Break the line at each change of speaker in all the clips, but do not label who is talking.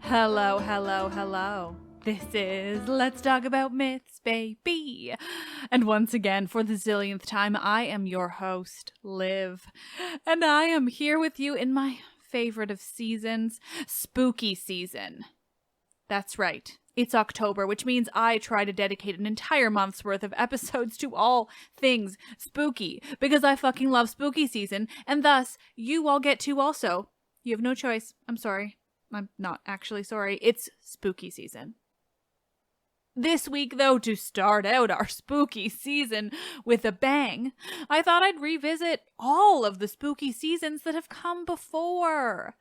Hello, hello, hello. This is Let's Talk About Myths, baby. And once again, for the zillionth time, I am your host, Liv. And I am here with you in my favorite of seasons, spooky season. That's right. It's October, which means I try to dedicate an entire month's worth of episodes to all things spooky, because I fucking love spooky season, and thus, you all get to also. You have no choice. I'm sorry. I'm not actually sorry. It's spooky season. This week, though, to start out our spooky season with a bang, I thought I'd revisit all of the spooky seasons that have come before.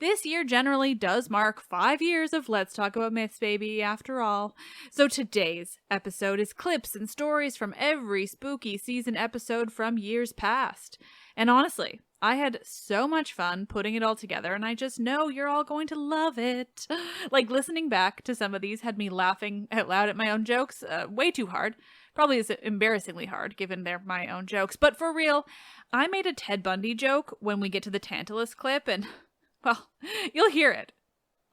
This year generally does mark 5 years of Let's Talk About Myths, baby, after all. So today's episode is clips and stories from every spooky season episode from years past. And honestly, I had so much fun putting it all together, and I just know you're all going to love it. Like, listening back to some of these had me laughing out loud at my own jokes way too hard. Probably is embarrassingly hard, given they're my own jokes. But for real, I made a Ted Bundy joke when we get to the Tantalus clip, and, well, you'll hear it.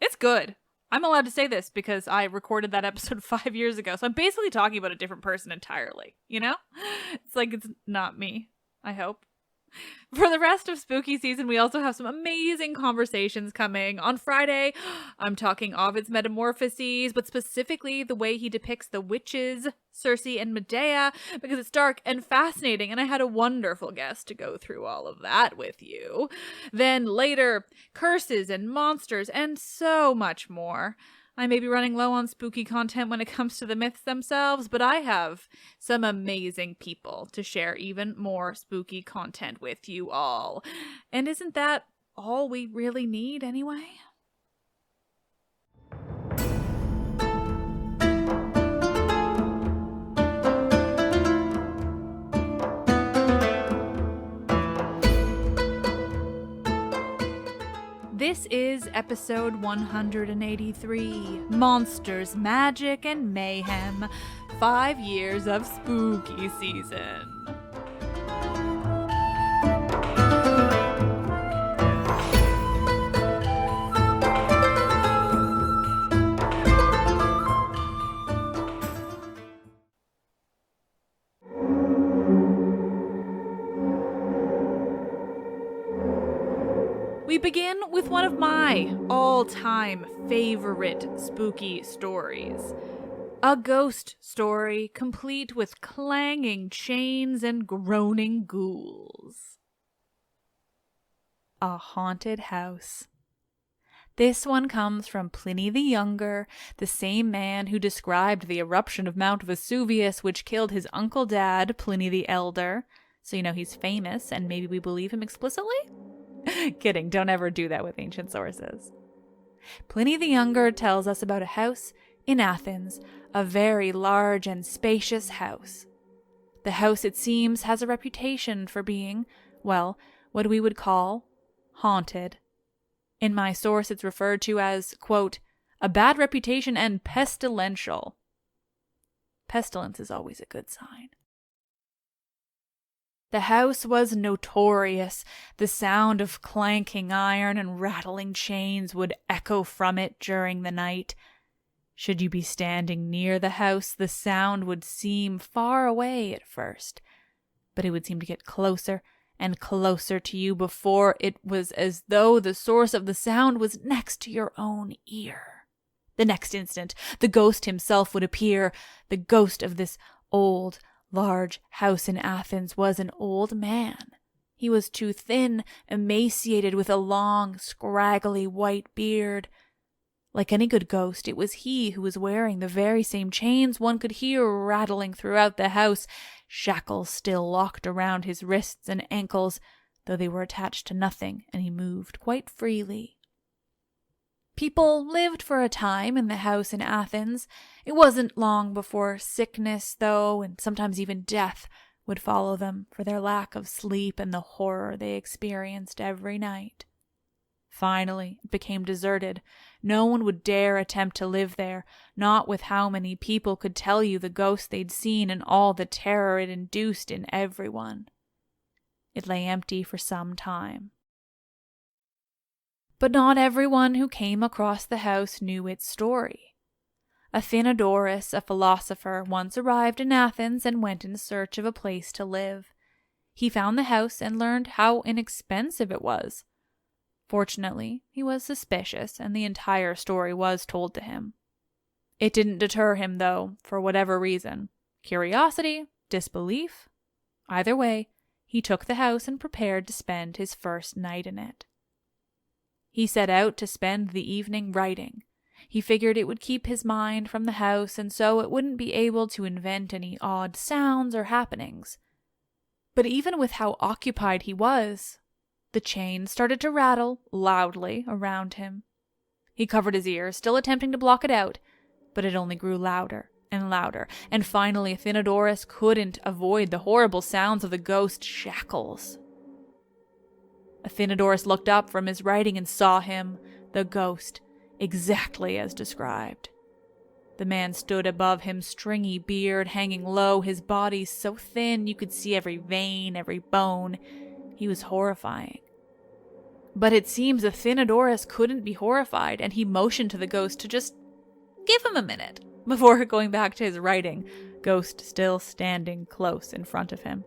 It's good. I'm allowed to say this because I recorded that episode 5 years ago, so I'm basically talking about a different person entirely, you know? It's like it's not me, I hope. For the rest of spooky season, we also have some amazing conversations coming. On Friday, I'm talking Ovid's Metamorphoses, but specifically the way he depicts the witches, Circe and Madea, because it's dark and fascinating, and I had a wonderful guest to go through all of that with you. Then later, curses and monsters, and so much more. I may be running low on spooky content when it comes to the myths themselves, but I have some amazing people to share even more spooky content with you all. And isn't that all we really need anyway? This is episode 183, Monsters, Magic, and Mayhem, 5 years of spooky season. We begin with one of my all-time favorite spooky stories. A ghost story complete with clanging chains and groaning ghouls. A haunted house. This one comes from Pliny the Younger, the same man who described the eruption of Mount Vesuvius which killed his uncle dad, Pliny the Elder. So you know he's famous, and maybe we believe him explicitly? Kidding, don't ever do that with ancient sources. Pliny the Younger tells us about a house in Athens, a very large and spacious house. The house, it seems, has a reputation for being, well, what we would call haunted. In my source, it's referred to as, quote, a bad reputation and pestilential. Pestilence is always a good sign. The house was notorious. The sound of clanking iron and rattling chains would echo from it during the night. Should you be standing near the house, the sound would seem far away at first, but it would seem to get closer and closer to you before it was as though the source of the sound was next to your own ear. The next instant, the ghost himself would appear. The ghost of this old, large house in Athens was an old man. He was too thin, emaciated, with a long, scraggly white beard. Like any good ghost, it was he who was wearing the very same chains one could hear rattling throughout the house, shackles still locked around his wrists and ankles, though they were attached to nothing, and he moved quite freely. People lived for a time in the house in Athens. It wasn't long before sickness, though, and sometimes even death would follow them for their lack of sleep and the horror they experienced every night. Finally, it became deserted. No one would dare attempt to live there, not with how many people could tell you the ghost they'd seen and all the terror it induced in everyone. It lay empty for some time. But not everyone who came across the house knew its story. Athenodorus, a philosopher, once arrived in Athens and went in search of a place to live. He found the house and learned how inexpensive it was. Fortunately, he was suspicious, and the entire story was told to him. It didn't deter him, though, for whatever reason. Curiosity? Disbelief? Either way, he took the house and prepared to spend his first night in it. He set out to spend the evening writing. He figured it would keep his mind from the house, and so it wouldn't be able to invent any odd sounds or happenings. But even with how occupied he was, the chain started to rattle loudly around him. He covered his ears, still attempting to block it out, but it only grew louder and louder, and finally Athenodorus couldn't avoid the horrible sounds of the ghost shackles. Athenodorus looked up from his writing and saw him, the ghost, exactly as described. The man stood above him, stringy beard hanging low, his body so thin you could see every vein, every bone. He was horrifying. But it seems Athenodorus couldn't be horrified, and he motioned to the ghost to just give him a minute before going back to his writing, ghost still standing close in front of him.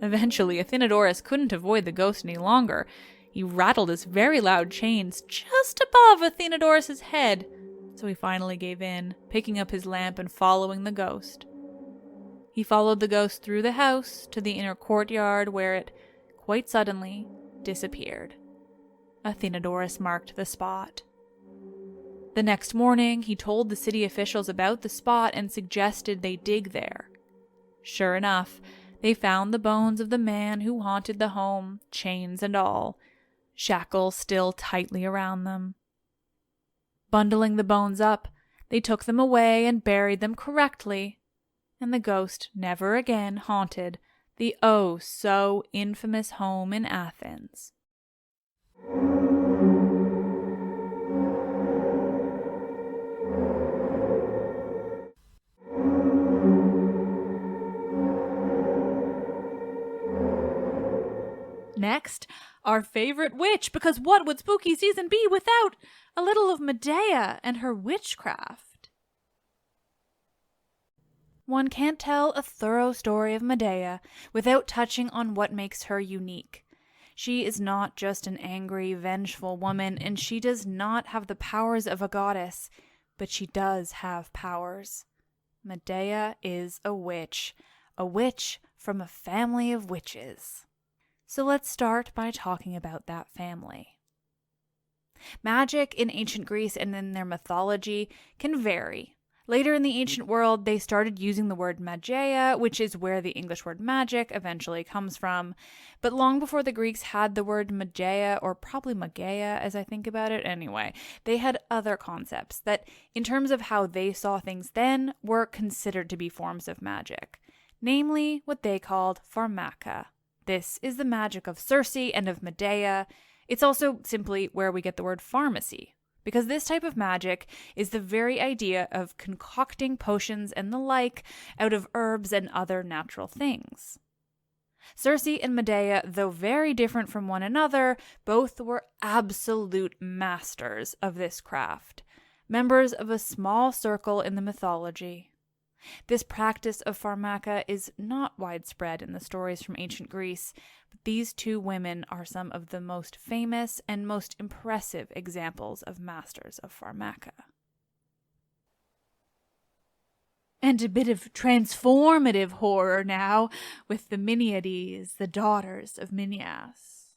Eventually, Athenodorus couldn't avoid the ghost any longer. He rattled his very loud chains just above Athenodorus's head, so he finally gave in, picking up his lamp and following the ghost. He followed the ghost through the house to the inner courtyard, where it, quite suddenly, disappeared. Athenodorus marked the spot. The next morning, he told the city officials about the spot and suggested they dig there. Sure enough, they found the bones of the man who haunted the home, chains and all, shackles still tightly around them. Bundling the bones up, they took them away and buried them correctly, and the ghost never again haunted the oh-so infamous home in Athens. Next, our favorite witch, because what would spooky season be without a little of Madea and her witchcraft? One can't tell a thorough story of Madea without touching on what makes her unique. She is not just an angry, vengeful woman, and she does not have the powers of a goddess, but she does have powers. Madea is a witch from a family of witches. So let's start by talking about that family. Magic in ancient Greece and in their mythology can vary. Later in the ancient world, they started using the word Magea, which is where the English word magic eventually comes from. But long before the Greeks had the word Magea, or probably Magea as I think about it anyway, they had other concepts that, in terms of how they saw things then, were considered to be forms of magic. Namely, what they called pharmaca. This is the magic of Circe and of Madea. It's also simply where we get the word pharmacy, because this type of magic is the very idea of concocting potions and the like out of herbs and other natural things. Circe and Madea, though very different from one another, both were absolute masters of this craft, members of a small circle in the mythology. This practice of pharmaca is not widespread in the stories from ancient Greece, but these two women are some of the most famous and most impressive examples of masters of pharmaca. And a bit of transformative horror now with the Minyades, the daughters of Minyas.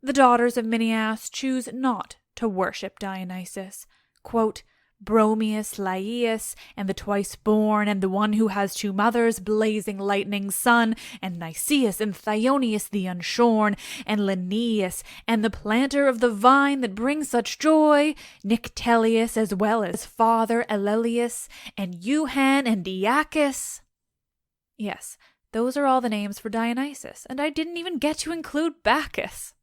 The daughters of Minyas choose not to worship Dionysus, quote, Bromius, Laius, and the twice-born, and the one who has two mothers, blazing lightning sun, and Nicias, and Thyonius the unshorn, and Linnaeus, and the planter of the vine that brings such joy, Nyctelius, as well as father Elelius, and Euhan, and Iacchus. Yes, those are all the names for Dionysus, and I didn't even get to include Bacchus.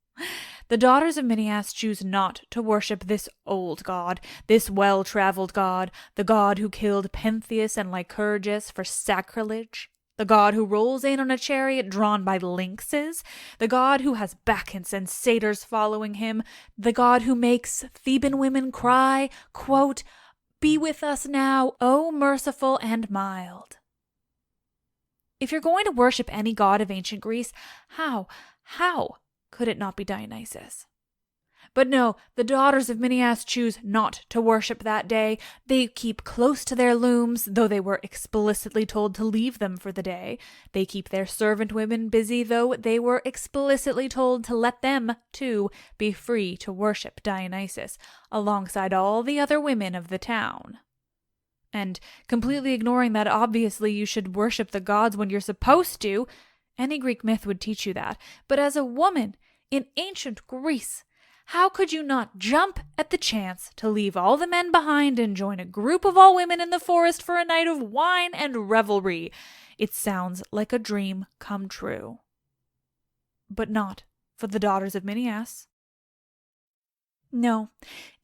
The daughters of Minyas choose not to worship this old god, this well-traveled god, the god who killed Pentheus and Lycurgus for sacrilege, the god who rolls in on a chariot drawn by lynxes, the god who has Bacchants and satyrs following him, the god who makes Theban women cry, quote, "Be with us now, O merciful and mild." If you're going to worship any god of ancient Greece, how could it not be Dionysus? But no, the daughters of Minyas choose not to worship that day. They keep close to their looms, though they were explicitly told to leave them for the day. They keep their servant women busy, though they were explicitly told to let them, too, be free to worship Dionysus, alongside all the other women of the town. And completely ignoring that obviously you should worship the gods when you're supposed to, any Greek myth would teach you that. But as a woman in ancient Greece, how could you not jump at the chance to leave all the men behind and join a group of all women in the forest for a night of wine and revelry? It sounds like a dream come true. But not for the daughters of Minyas. No,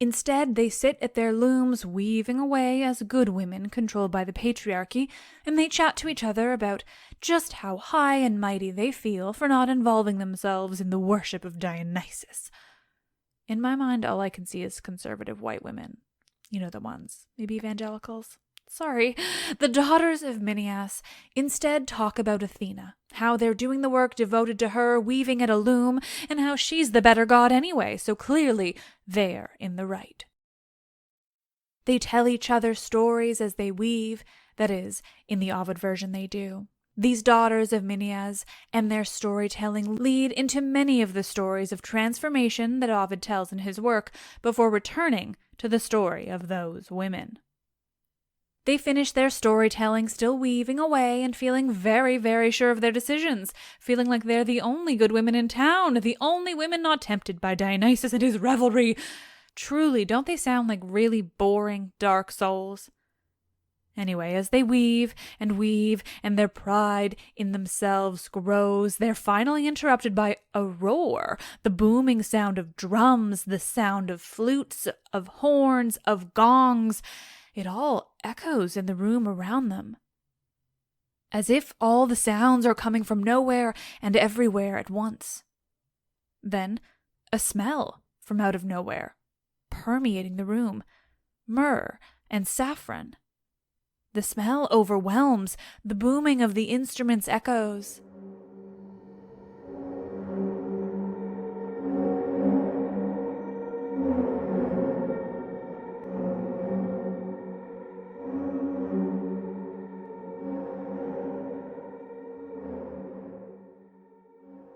instead they sit at their looms weaving away as good women controlled by the patriarchy, and they chat to each other about just how high and mighty they feel for not involving themselves in the worship of Dionysus. In my mind, all I can see is conservative white women. You know the ones, maybe evangelicals. Sorry, the daughters of Minyas instead talk about Athena, how they're doing the work devoted to her, weaving at a loom, and how she's the better god anyway, so clearly they're in the right. They tell each other stories as they weave, that is, in the Ovid version they do. These daughters of Minyas and their storytelling lead into many of the stories of transformation that Ovid tells in his work before returning to the story of those women. They finish their storytelling still weaving away and feeling very, very sure of their decisions, feeling like they're the only good women in town, the only women not tempted by Dionysus and his revelry. Truly, don't they sound like really boring, dark souls? Anyway, as they weave and their pride in themselves grows, they're finally interrupted by a roar, the booming sound of drums, the sound of flutes, of horns, of gongs. It all echoes in the room around them, as if all the sounds are coming from nowhere and everywhere at once. Then a smell from out of nowhere, permeating the room, myrrh and saffron. The smell overwhelms, the booming of the instruments echoes.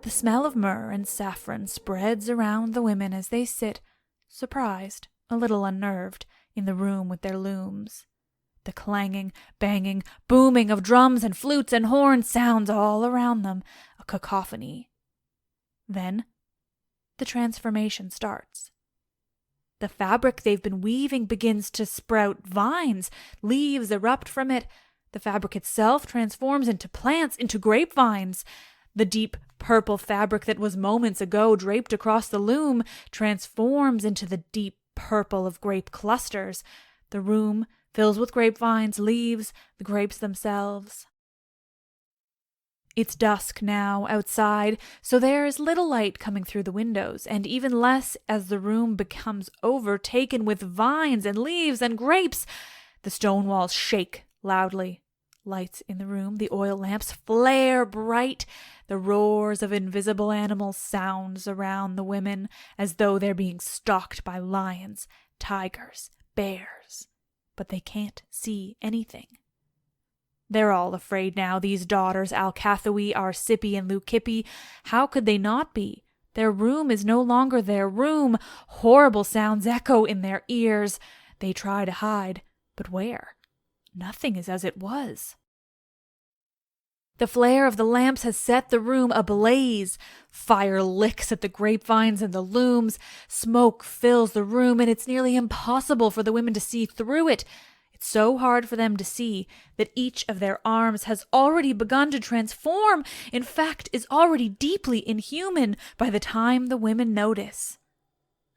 The smell of myrrh and saffron spreads around the women as they sit, surprised, a little unnerved, in the room with their looms. The clanging, banging, booming of drums and flutes and horns sounds all around them, a cacophony. Then the transformation starts. The fabric they've been weaving begins to sprout vines, leaves erupt from it. The fabric itself transforms into plants, into grapevines. The deep purple fabric that was moments ago draped across the loom transforms into the deep purple of grape clusters. The room fills with grapevines, leaves, the grapes themselves. It's dusk now outside, so there is little light coming through the windows, and even less as the room becomes overtaken with vines and leaves and grapes. The stone walls shake loudly. Lights in the room, the oil lamps flare bright. The roars of invisible animals sounds around the women as though they're being stalked by lions, tigers, bears. But they can't see anything. They're all afraid now, these daughters, Alcathoe, Arcippe, and Leucippe. How could they not be? Their room is no longer their room. Horrible sounds echo in their ears. They try to hide, but where? Nothing is as it was. The flare of the lamps has set the room ablaze. Fire licks at the grapevines and the looms. Smoke fills the room, and it's nearly impossible for the women to see through it. It's so hard for them to see that each of their arms has already begun to transform, in fact, is already deeply inhuman by the time the women notice.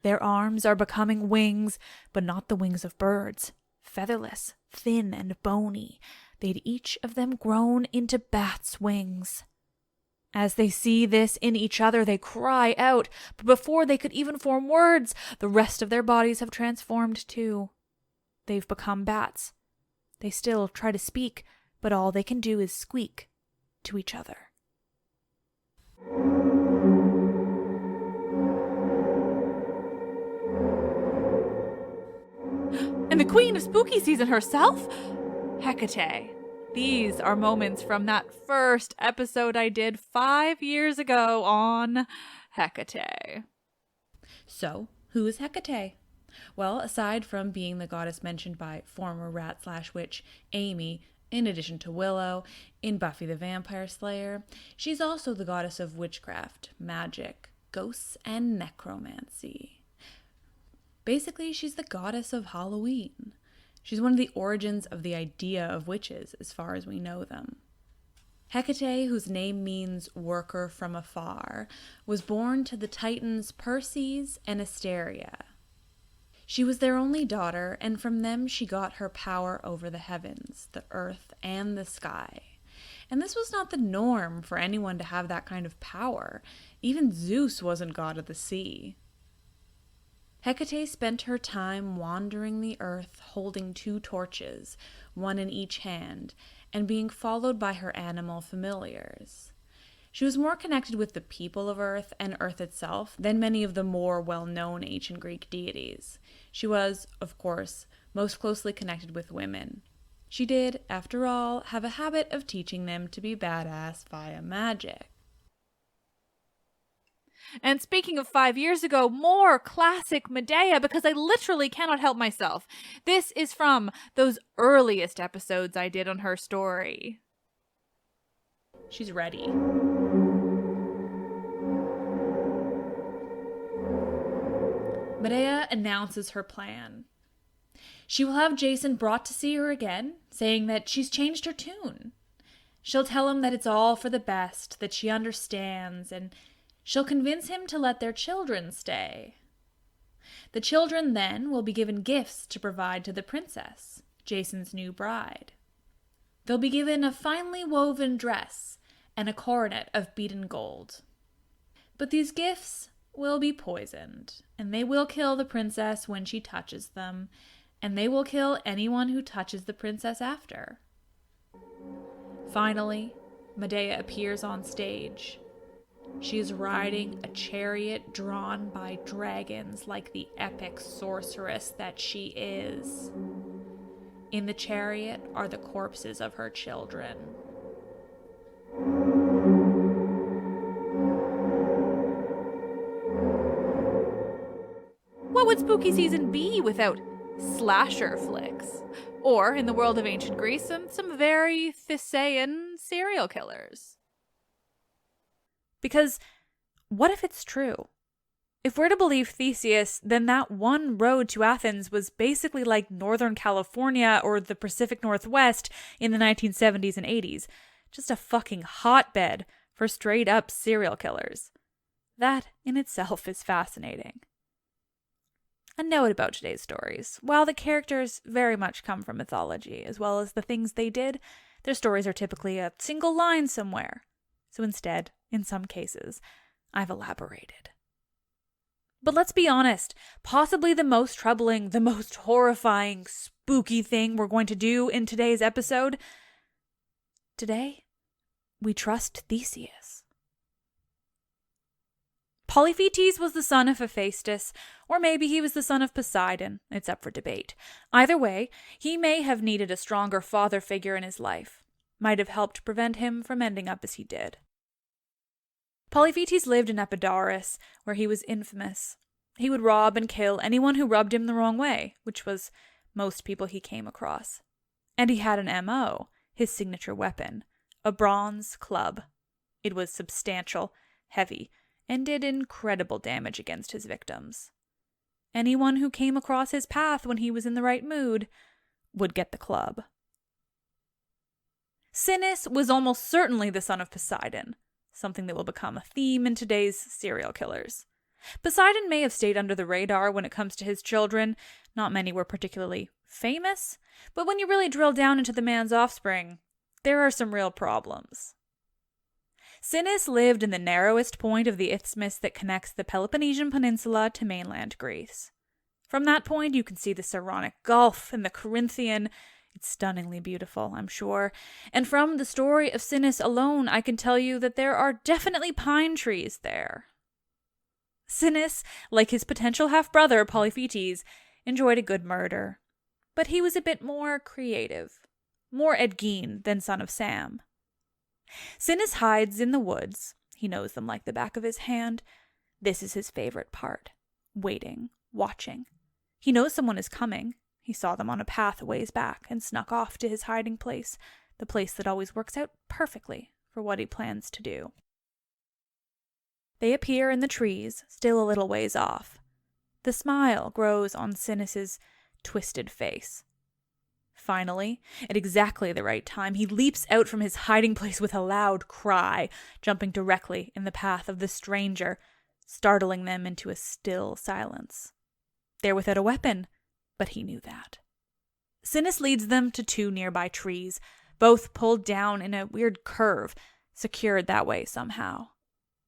Their arms are becoming wings, but not the wings of birds. Featherless, thin and bony, they'd each of them grown into bats' wings. As they see this in each other, they cry out, but before they could even form words, the rest of their bodies have transformed too. They've become bats. They still try to speak, but all they can do is squeak to each other. And the queen of spooky season herself? Hecate. These are moments from that first episode I did 5 years ago on Hecate. So, who is Hecate? Well, aside from being the goddess mentioned by former rat/witch Amy, in addition to Willow, in Buffy the Vampire Slayer, she's also the goddess of witchcraft, magic, ghosts, and necromancy. Basically, she's the goddess of Halloween. She's one of the origins of the idea of witches, as far as we know them. Hecate, whose name means worker from afar, was born to the Titans Perses and Asteria. She was their only daughter, and from them she got her power over the heavens, the earth, and the sky. And this was not the norm for anyone to have that kind of power. Even Zeus wasn't god of the sea. Hecate spent her time wandering the earth, holding 2 torches, one in each hand, and being followed by her animal familiars. She was more connected with the people of Earth and Earth itself than many of the more well-known ancient Greek deities. She was, of course, most closely connected with women. She did, after all, have a habit of teaching them to be badass via magic. And speaking of 5 years ago, more classic Madea, because I literally cannot help myself. This is from those earliest episodes I did on her story. She's ready. Madea announces her plan. She will have Jason brought to see her again, saying that she's changed her tune. She'll tell him that it's all for the best, that she understands, and she'll convince him to let their children stay. The children then will be given gifts to provide to the princess, Jason's new bride. They'll be given a finely woven dress and a coronet of beaten gold. But these gifts will be poisoned, and they will kill the princess when she touches them, and they will kill anyone who touches the princess after. Finally, Madea appears on stage. She is riding a chariot drawn by dragons like the epic sorceress that she is. In the chariot are the corpses of her children. What would spooky season be without slasher flicks? Or, in the world of ancient Greece, some very Thesean serial killers. Because what if it's true? If we're to believe Theseus, then that one road to Athens was basically like Northern California or the Pacific Northwest in the 1970s and 80s. Just a fucking hotbed for straight-up serial killers. That in itself is fascinating. A note about today's stories. While the characters very much come from mythology, as well as the things they did, their stories are typically a single line somewhere. So instead, in some cases, I've elaborated. But let's be honest, possibly the most troubling, the most horrifying, spooky thing we're going to do in today's episode. Today, we trust Theseus. Polyphetes was the son of Hephaestus, or maybe he was the son of Poseidon. It's up for debate. Either way, he may have needed a stronger father figure in his life. Might have helped prevent him from ending up as he did. Polyphetes lived in Epidaurus, where he was infamous. He would rob and kill anyone who rubbed him the wrong way, which was most people he came across. And he had an MO, his signature weapon, a bronze club. It was substantial, heavy, and did incredible damage against his victims. Anyone who came across his path when he was in the right mood would get the club. Sinis was almost certainly the son of Poseidon, something that will become a theme in today's serial killers. Poseidon may have stayed under the radar when it comes to his children. Not many were particularly famous, but when you really drill down into the man's offspring, there are some real problems. Sinis lived in the narrowest point of the isthmus that connects the Peloponnesian Peninsula to mainland Greece. From that point, you can see the Saronic Gulf and the Corinthian. It's stunningly beautiful, I'm sure. And from the story of Sinis alone, I can tell you that there are definitely pine trees there. Sinis, like his potential half-brother Polyphetes, enjoyed a good murder. But he was a bit more creative, more Ed Gein than son of Sam. Sinis hides in the woods. He knows them like the back of his hand. This is his favorite part. Waiting, watching. He knows someone is coming. He saw them on a path a ways back and snuck off to his hiding place, the place that always works out perfectly for what he plans to do. They appear in the trees, still a little ways off. The smile grows on Sinis's twisted face. Finally, at exactly the right time, he leaps out from his hiding place with a loud cry, jumping directly in the path of the stranger, startling them into a still silence. They're without a weapon, but he knew that. Sinis leads them to two nearby trees, both pulled down in a weird curve, secured that way somehow.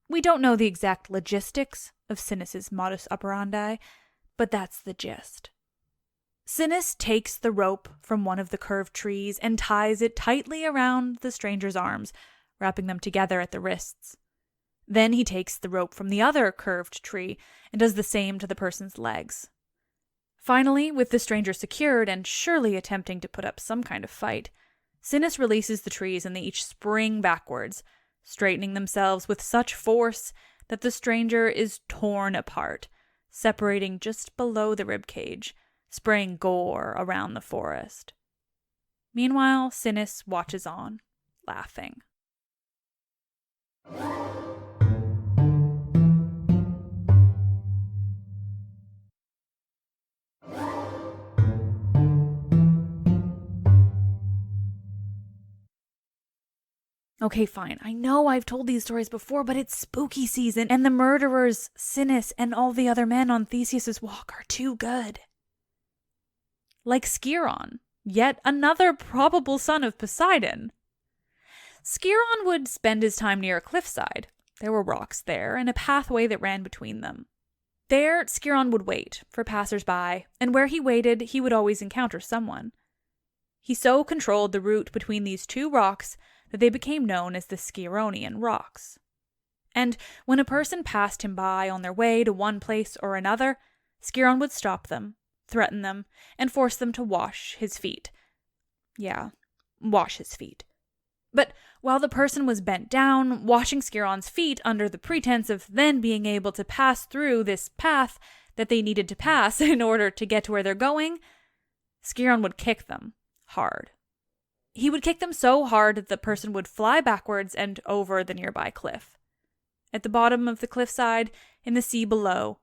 We don't know the exact logistics of Sinis's modus operandi, but that's the gist. Sinis takes the rope from one of the curved trees and ties it tightly around the stranger's arms, wrapping them together at the wrists. Then he takes the rope from the other curved tree and does the same to the person's legs. Finally, with the stranger secured and surely attempting to put up some kind of fight, Sinis releases the trees and they each spring backwards, straightening themselves with such force that the stranger is torn apart, separating just below the ribcage, spraying gore around the forest. Meanwhile, Sinis watches on, laughing. Okay, fine. I know I've told these stories before, but it's spooky season, and the murderers, Sinis, and all the other men on Theseus's walk are too good. Like Scaron, yet another probable son of Poseidon. Scaron would spend his time near a cliffside. There were rocks there, and a pathway that ran between them. There, Scaron would wait for passers-by, and where he waited, he would always encounter someone. He so controlled the route between these two rocks that they became known as the Scaronian rocks. And when a person passed him by on their way to one place or another, Scaron would stop them, threaten them, and force them to wash his feet. Yeah, wash his feet. But while the person was bent down, washing Scaron's feet under the pretense of then being able to pass through this path that they needed to pass in order to get to where they're going, Scaron would kick them hard. He would kick them so hard that the person would fly backwards and over the nearby cliff. At the bottom of the cliffside, in the sea below,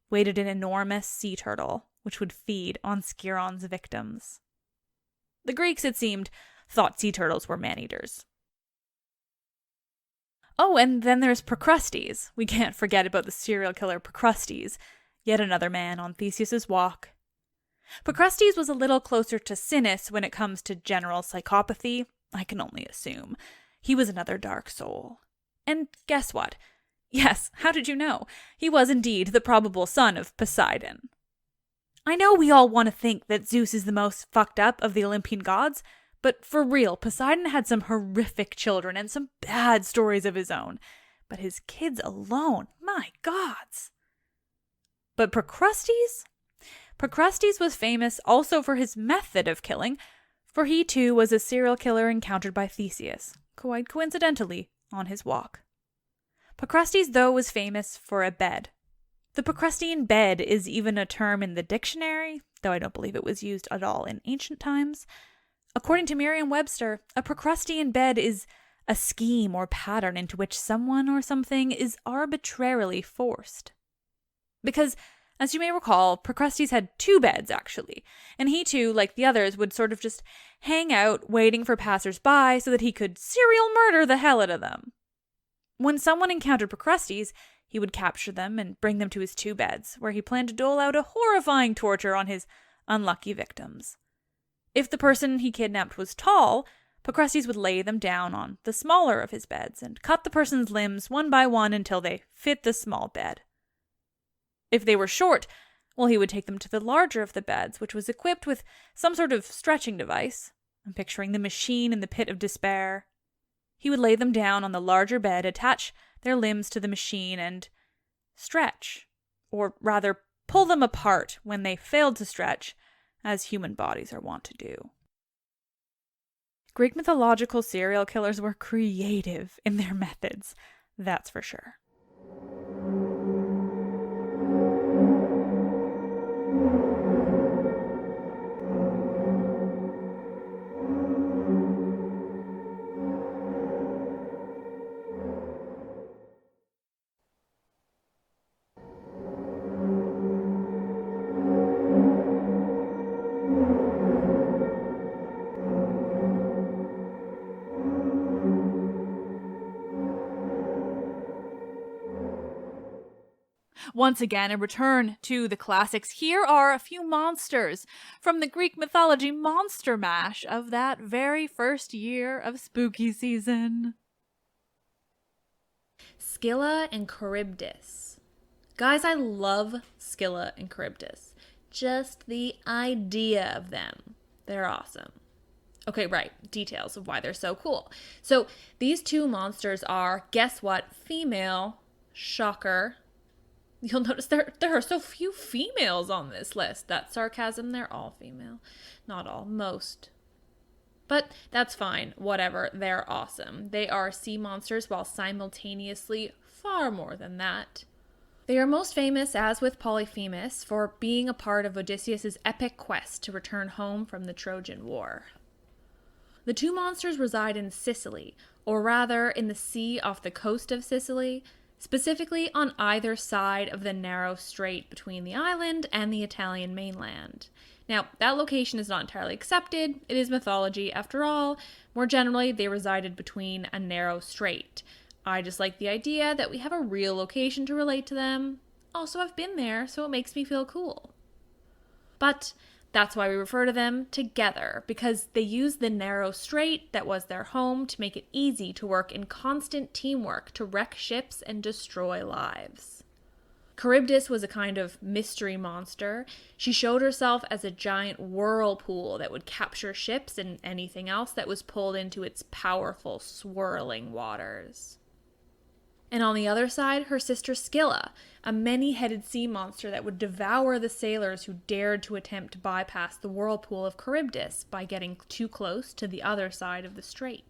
waited an enormous sea turtle, which would feed on Scaron's victims. The Greeks, it seemed, thought sea turtles were man-eaters. Oh, and then there's Procrustes. We can't forget about the serial killer Procrustes, yet another man on Theseus's walk. Procrustes was a little closer to Sinis when it comes to general psychopathy, I can only assume. He was another dark soul. And guess what? Yes, how did you know? He was indeed the probable son of Poseidon. I know we all want to think that Zeus is the most fucked up of the Olympian gods, but for real, Poseidon had some horrific children and some bad stories of his own. But his kids alone, my gods. But Procrustes? Procrustes was famous also for his method of killing, for he too was a serial killer encountered by Theseus, quite coincidentally, on his walk. Procrustes, though, was famous for a bed. The Procrustean bed is even a term in the dictionary, though I don't believe it was used at all in ancient times. According to Merriam-Webster, a Procrustean bed is a scheme or pattern into which someone or something is arbitrarily forced. Because, as you may recall, Procrustes had 2 beds, actually, and he too, like the others, would sort of just hang out waiting for passers-by so that he could serial murder the hell out of them. When someone encountered Procrustes, he would capture them and bring them to his 2 beds, where he planned to dole out a horrifying torture on his unlucky victims. If the person he kidnapped was tall, Procrustes would lay them down on the smaller of his beds and cut the person's limbs one by one until they fit the small bed. If they were short, well, he would take them to the larger of the beds, which was equipped with some sort of stretching device. I'm picturing the machine in the pit of despair. He would lay them down on the larger bed, attach their limbs to the machine, and stretch, or rather pull them apart when they failed to stretch, as human bodies are wont to do. Greek mythological serial killers were creative in their methods, that's for sure. Once again, a return to the classics. Here are a few monsters from the Greek mythology monster mash of that very first year of spooky season. Skilla and Charybdis. Guys, I love Skilla and Charybdis. Just the idea of them. They're awesome. Okay, right. Details of why they're so cool. So these 2 monsters are, guess what? Female. Shocker. You'll notice there are so few females on this list. That's sarcasm. They're all female. Not all. Most. But that's fine. Whatever. They're awesome. They are sea monsters while simultaneously far more than that. They are most famous, as with Polyphemus, for being a part of Odysseus' epic quest to return home from the Trojan War. The 2 monsters reside in Sicily, or rather in the sea off the coast of Sicily, specifically on either side of the narrow strait between the island and the Italian mainland. Now, that location is not entirely accepted. It is mythology, after all. More generally, they resided between a narrow strait. I just like the idea that we have a real location to relate to them. Also, I've been there, so it makes me feel cool. But that's why we refer to them together, because they used the narrow strait that was their home to make it easy to work in constant teamwork to wreck ships and destroy lives. Charybdis was a kind of mystery monster. She showed herself as a giant whirlpool that would capture ships and anything else that was pulled into its powerful, swirling waters. And on the other side, her sister Skilla, a many-headed sea monster that would devour the sailors who dared to attempt to bypass the whirlpool of Charybdis by getting too close to the other side of the strait.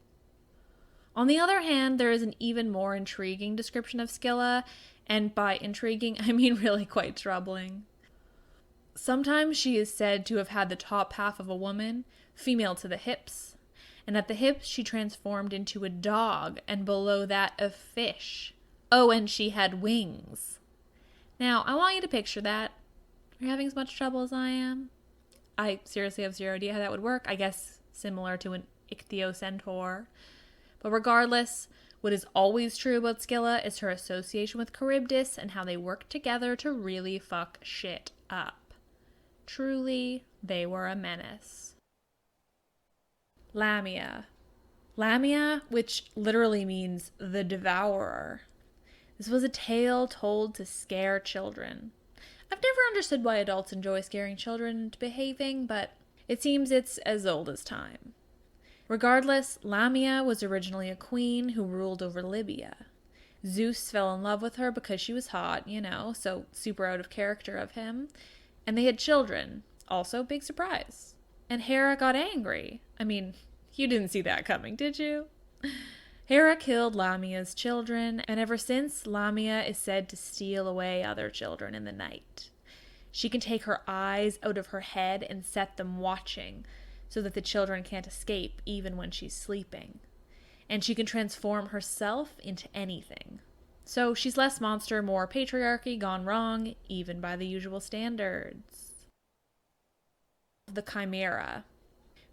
On the other hand, there is an even more intriguing description of Skilla, and by intriguing, I mean really quite troubling. Sometimes she is said to have had the top half of a woman, female to the hips, and at the hips she transformed into a dog, and below that a fish. Oh, and she had wings. Now, I want you to picture that. Are you having as much trouble as I am? I seriously have zero idea how that would work. I guess similar to an ichthyocentaur. But regardless, what is always true about Skilla is her association with Charybdis and how they work together to really fuck shit up. Truly, they were a menace. Lamia. Lamia, which literally means the devourer. This was a tale told to scare children. I've never understood why adults enjoy scaring children into behaving, but it seems it's as old as time. Regardless, Lamia was originally a queen who ruled over Libya. Zeus fell in love with her because she was hot, so super out of character of him. And they had children. Also, big surprise. And Hera got angry. I mean, you didn't see that coming, did you? Hera killed Lamia's children, and ever since, Lamia is said to steal away other children in the night. She can take her eyes out of her head and set them watching, so that the children can't escape even when she's sleeping. And she can transform herself into anything. So she's less monster, more patriarchy gone wrong, even by the usual standards. The Chimera.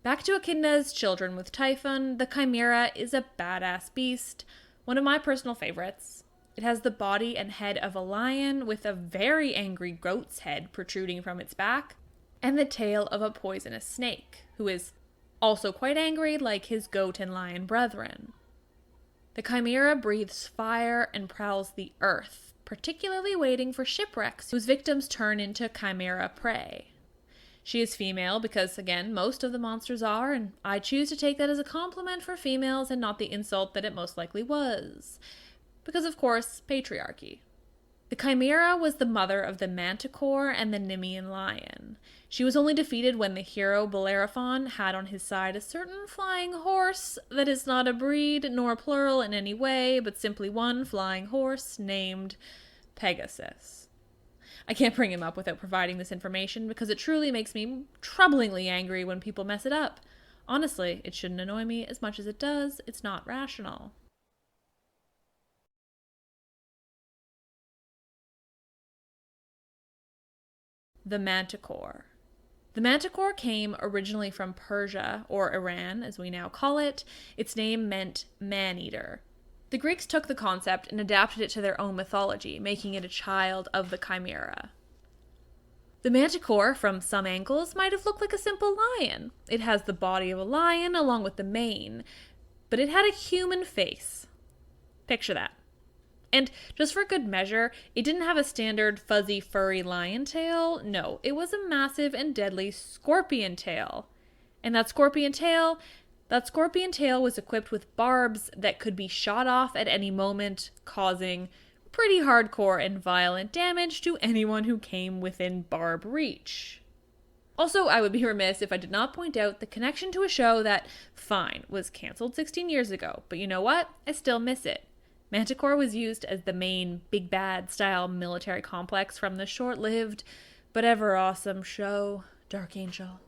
Back to Echidna's children with Typhon, the Chimera is a badass beast, one of my personal favorites. It has the body and head of a lion with a very angry goat's head protruding from its back, and the tail of a poisonous snake, who is also quite angry like his goat and lion brethren. The Chimera breathes fire and prowls the earth, particularly waiting for shipwrecks whose victims turn into Chimera prey. She is female because, again, most of the monsters are, and I choose to take that as a compliment for females and not the insult that it most likely was. Because, of course, patriarchy. The Chimera was the mother of the Manticore and the Nemean lion. She was only defeated when the hero Bellerophon had on his side a certain flying horse that is not a breed nor plural in any way, but simply one flying horse named Pegasus. I can't bring him up without providing this information because it truly makes me troublingly angry when people mess it up. Honestly, it shouldn't annoy me as much as it does. It's not rational. The Manticore. The Manticore came originally from Persia, or Iran as we now call it. Its name meant man-eater. The Greeks took the concept and adapted it to their own mythology, making it a child of the Chimera. The Manticore, from some angles, might have looked like a simple lion. It has the body of a lion along with the mane, but it had a human face. Picture that. And just for good measure, it didn't have a standard fuzzy furry lion tail. No, it was a massive and deadly scorpion tail. And that scorpion tail was equipped with barbs that could be shot off at any moment, causing pretty hardcore and violent damage to anyone who came within barb reach. Also, I would be remiss if I did not point out the connection to a show that, fine, was cancelled 16 years ago, but you know what? I still miss it. Manticore was used as the main big bad style military complex from the short-lived but ever awesome show Dark Angel.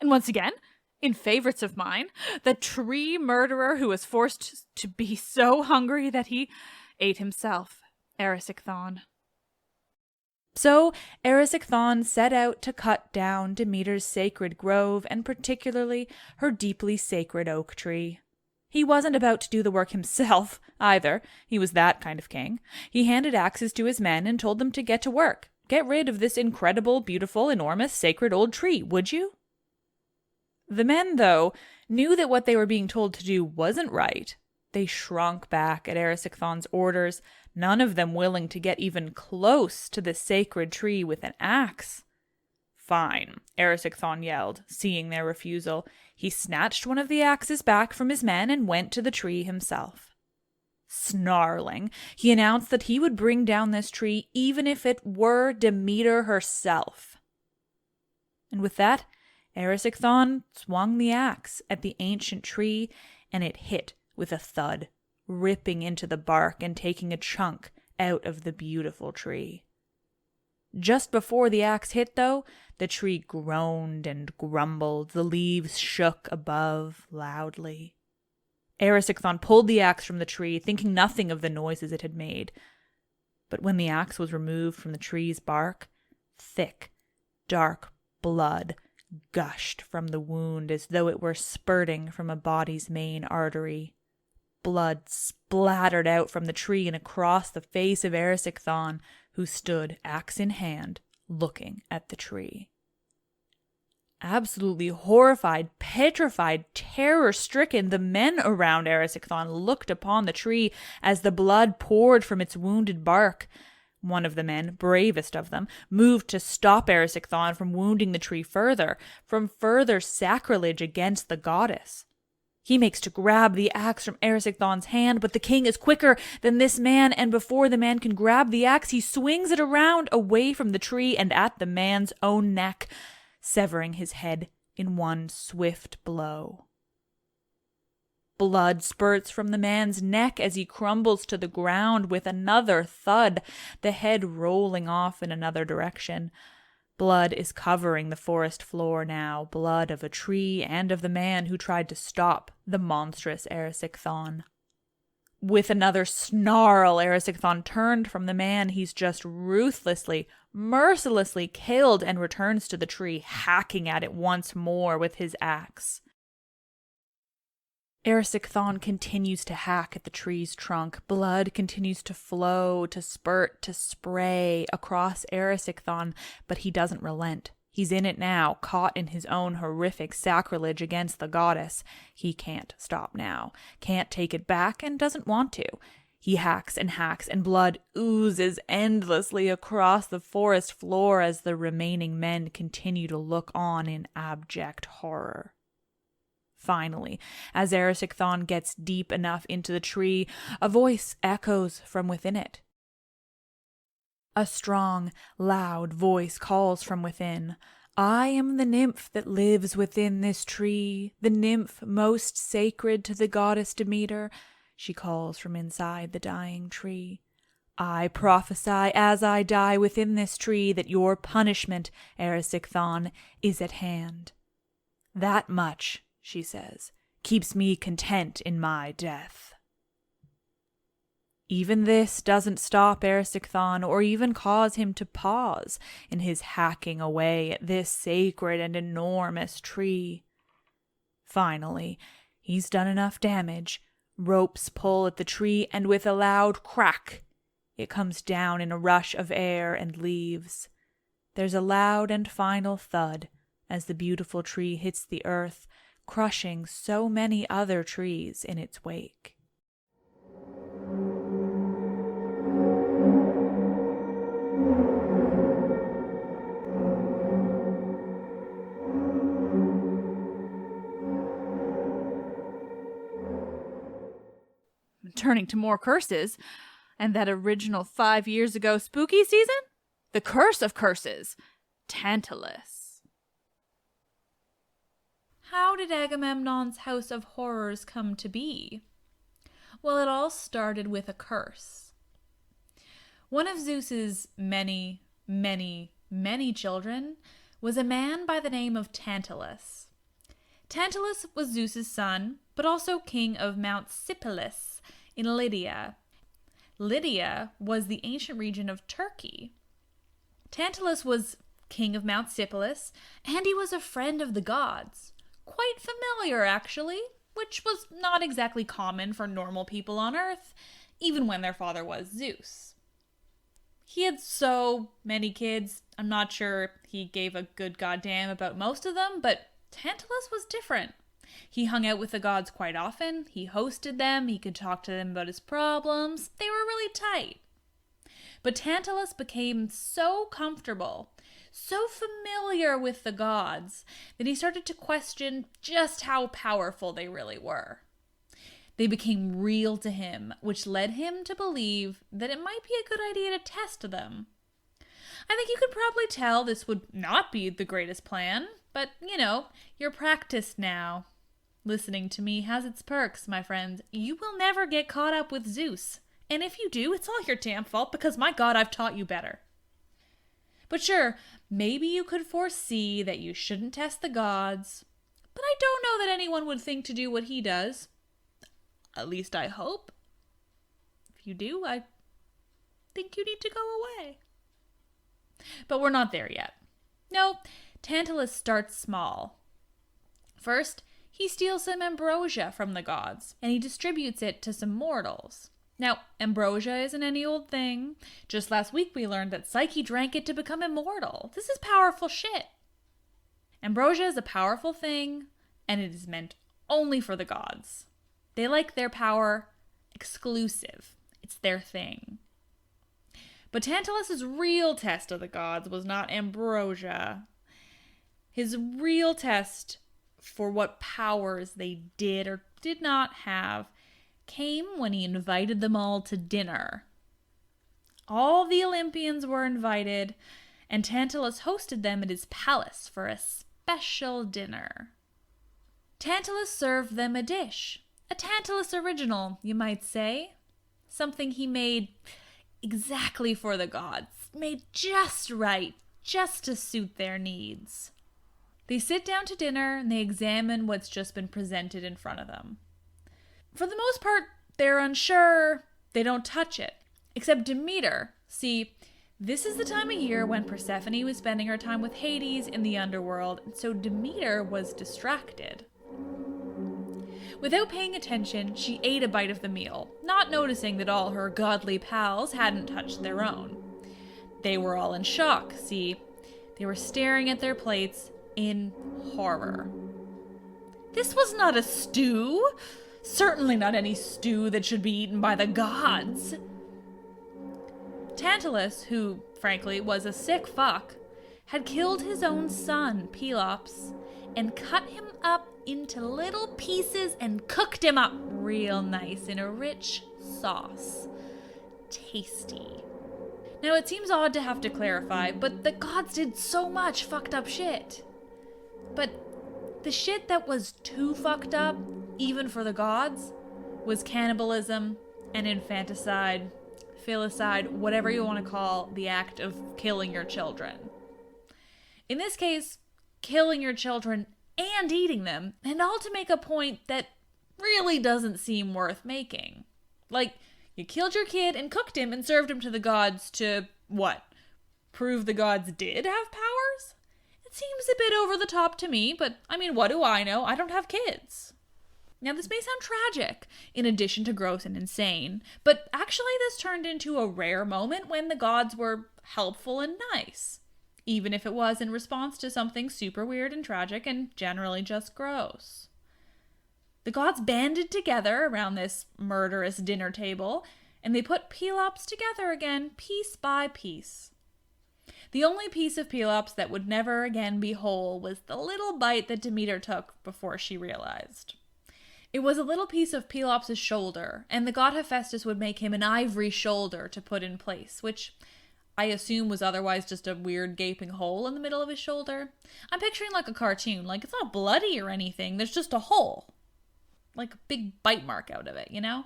And once again, in favorites of mine, the tree murderer who was forced to be so hungry that he ate himself, Erysichthon. So Erysichthon set out to cut down Demeter's sacred grove, and particularly her deeply sacred oak tree. He wasn't about to do the work himself, either. He was that kind of king. He handed axes to his men and told them to get to work. Get rid of this incredible, beautiful, enormous, sacred old tree, would you? The men, though, knew that what they were being told to do wasn't right. They shrunk back at Erysichthon's orders, none of them willing to get even close to the sacred tree with an axe. Fine, Erysichthon yelled, seeing their refusal. He snatched one of the axes back from his men and went to the tree himself. Snarling, he announced that he would bring down this tree even if it were Demeter herself. And with that, Erysichthon swung the axe at the ancient tree, and it hit with a thud, ripping into the bark and taking a chunk out of the beautiful tree. Just before the axe hit, though, the tree groaned and grumbled, the leaves shook above loudly. Erysichthon pulled the axe from the tree, thinking nothing of the noises it had made. But when the axe was removed from the tree's bark, thick, dark blood gushed from the wound as though it were spurting from a body's main artery. Blood splattered out from the tree and across the face of Erysichthon, who stood, axe in hand, looking at the tree. Absolutely horrified, petrified, terror-stricken, the men around Erysichthon looked upon the tree as the blood poured from its wounded bark. One of the men, bravest of them, moved to stop Erysichthon from wounding the tree further, from further sacrilege against the goddess. He makes to grab the axe from Erysichthon's hand, but the king is quicker than this man, and before the man can grab the axe, he swings it around away from the tree and at the man's own neck, severing his head in one swift blow. Blood spurts from the man's neck as he crumbles to the ground with another thud, the head rolling off in another direction. Blood is covering the forest floor now, blood of a tree and of the man who tried to stop the monstrous Erysichthon. With another snarl, Erysichthon turned from the man he's just ruthlessly, mercilessly killed and returns to the tree, hacking at it once more with his axe. Erysichthon continues to hack at the tree's trunk. Blood continues to flow, to spurt, to spray across Erysichthon, but he doesn't relent. He's in it now, caught in his own horrific sacrilege against the goddess. He can't stop now, can't take it back, and doesn't want to. He hacks, and blood oozes endlessly across the forest floor as the remaining men continue to look on in abject horror. Finally, as Erysichthon gets deep enough into the tree, a voice echoes from within it. A strong, loud voice calls from within. I am the nymph that lives within this tree, the nymph most sacred to the goddess Demeter, she calls from inside the dying tree. I prophesy as I die within this tree that your punishment, Erysichthon, is at hand. That much, she says, keeps me content in my death. Even this doesn't stop Erysichthon or even cause him to pause in his hacking away at this sacred and enormous tree. Finally, he's done enough damage. Ropes pull at the tree, and with a loud crack, it comes down in a rush of air and leaves. There's a loud and final thud as the beautiful tree hits the earth, crushing so many other trees in its wake. Turning to more curses, and that original 5 years ago spooky season? The curse of curses, Tantalus. How did Agamemnon's house of horrors come to be? Well, it all started with a curse. One of Zeus's many children was a man by the name of Tantalus. Tantalus was Zeus's son, but also king of Mount Sipylus in Lydia. Lydia was the ancient region of Turkey. Tantalus was king of Mount Sipylus, and he was a friend of the gods. Quite familiar, actually, which was not exactly common for normal people on Earth, even when their father was Zeus. He had so many kids, I'm not sure he gave a good goddamn about most of them, but Tantalus was different. He hung out with the gods quite often, he hosted them, he could talk to them about his problems, they were really tight. But Tantalus became so comfortable, so familiar with the gods, that he started to question just how powerful they really were. They became real to him, which led him to believe that it might be a good idea to test them. I think you could probably tell this would not be the greatest plan, but, you're practiced now. Listening to me has its perks, my friends. You will never get caught up with Zeus. And if you do, it's all your damn fault because, my God, I've taught you better. But sure, maybe you could foresee that you shouldn't test the gods, but I don't know that anyone would think to do what he does. At least I hope. If you do, I think you need to go away. But we're not there yet. No, Tantalus starts small. First, he steals some ambrosia from the gods, and he distributes it to some mortals. Now, ambrosia isn't any old thing. Just last week we learned that Psyche drank it to become immortal. This is powerful shit. Ambrosia is a powerful thing, and it is meant only for the gods. They like their power exclusive. It's their thing. But Tantalus' real test of the gods was not ambrosia. His real test for what powers they did or did not have came when he invited them all to dinner. All the Olympians were invited, and Tantalus hosted them at his palace for a special dinner. Tantalus served them a dish, a Tantalus original, you might say. Something he made exactly for the gods, made just right, just to suit their needs. They sit down to dinner and they examine what's just been presented in front of them. For the most part, they're unsure, they don't touch it. Except Demeter. See, this is the time of year when Persephone was spending her time with Hades in the Underworld, so Demeter was distracted. Without paying attention, she ate a bite of the meal, not noticing that all her godly pals hadn't touched their own. They were all in shock, see. They were staring at their plates in horror. This was not a stew! Certainly not any stew that should be eaten by the gods! Tantalus, who, frankly, was a sick fuck, had killed his own son, Pelops, and cut him up into little pieces and cooked him up real nice in a rich sauce. Tasty. Now, it seems odd to have to clarify, but the gods did so much fucked up shit. But the shit that was too fucked up, even for the gods, was cannibalism and infanticide, filicide, whatever you want to call the act of killing your children. In this case, killing your children and eating them, and all to make a point that really doesn't seem worth making. Like, you killed your kid and cooked him and served him to the gods to, what? Prove the gods did have powers? It seems a bit over the top to me, but I mean, what do I know? I don't have kids. Now, this may sound tragic, in addition to gross and insane, but actually this turned into a rare moment when the gods were helpful and nice, even if it was in response to something super weird and tragic and generally just gross. The gods banded together around this murderous dinner table, and they put Pelops together again, piece by piece. The only piece of Pelops that would never again be whole was the little bite that Demeter took before she realized. It was a little piece of Pelops' shoulder, and the god Hephaestus would make him an ivory shoulder to put in place, which I assume was otherwise just a weird gaping hole in the middle of his shoulder. I'm picturing like a cartoon, like it's not bloody or anything, there's just a hole. Like a big bite mark out of it, you know?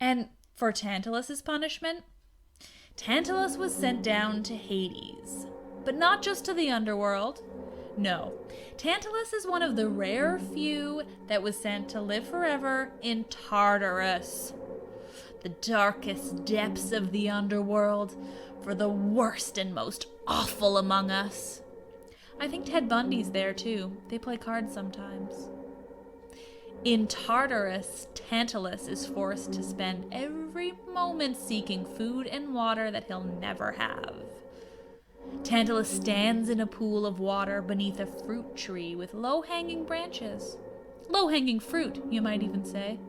And for Tantalus' punishment, Tantalus was sent down to Hades, but not just to the Underworld. No, Tantalus is one of the rare few that was sent to live forever in Tartarus, the darkest depths of the Underworld, for the worst and most awful among us. I think Ted Bundy's there too. They play cards sometimes. In Tartarus, Tantalus is forced to spend every moment seeking food and water that he'll never have. Tantalus stands in a pool of water beneath a fruit tree with low-hanging branches. Low-hanging fruit, you might even say.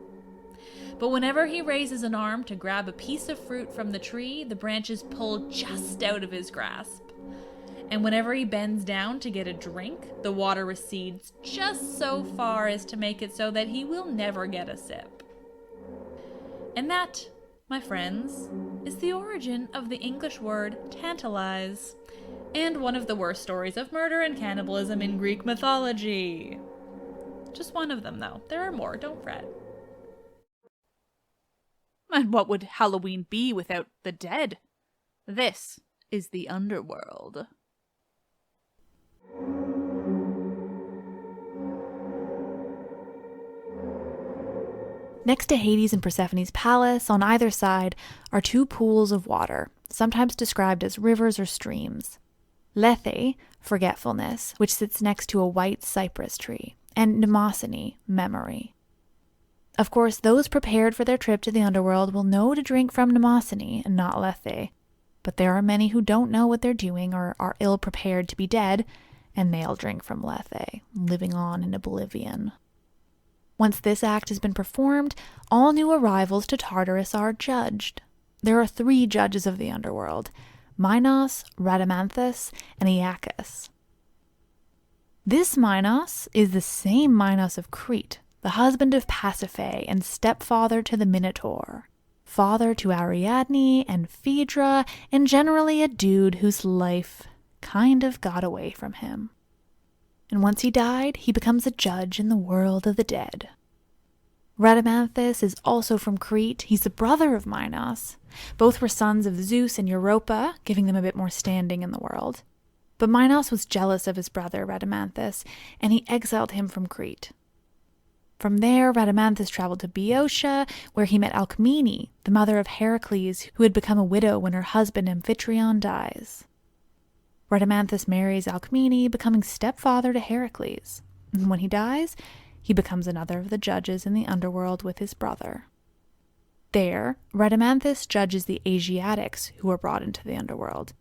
But whenever he raises an arm to grab a piece of fruit from the tree, the branches pull just out of his grasp. And whenever he bends down to get a drink, the water recedes just so far as to make it so that he will never get a sip. And that, my friends, is the origin of the English word tantalize, and one of the worst stories of murder and cannibalism in Greek mythology. Just one of them, though. There are more, don't fret.
And what would Halloween be without the dead? This is the Underworld.
Next to Hades and Persephone's palace, on either side, are two pools of water, sometimes described as rivers or streams. Lethe, forgetfulness, which sits next to a white cypress tree, and Mnemosyne, memory. Of course, those prepared for their trip to the Underworld will know to drink from Mnemosyne and not Lethe, but there are many who don't know what they're doing or are ill-prepared to be dead, and they'll drink from Lethe, living on in oblivion. Once this act has been performed, all new arrivals to Tartarus are judged. There are 3 judges of the Underworld, Minos, Rhadamanthus, and Acast. This Minos is the same Minos of Crete, the husband of Pasiphae and stepfather to the Minotaur, father to Ariadne and Phaedra, and generally a dude whose life kind of got away from him. And once he died, he becomes a judge in the world of the dead. Rhadamanthus is also from Crete. He's the brother of Minos. Both were sons of Zeus and Europa, giving them a bit more standing in the world. But Minos was jealous of his brother Rhadamanthus, and he exiled him from Crete. From there, Rhadamanthus traveled to Boeotia, where he met Alcmene, the mother of Heracles, who had become a widow when her husband Amphitryon dies. Rhadamanthus marries Alcmene, becoming stepfather to Heracles. And when he dies, he becomes another of the judges in the underworld with his brother. There, Rhadamanthus judges the Asiatics who are brought into the underworld,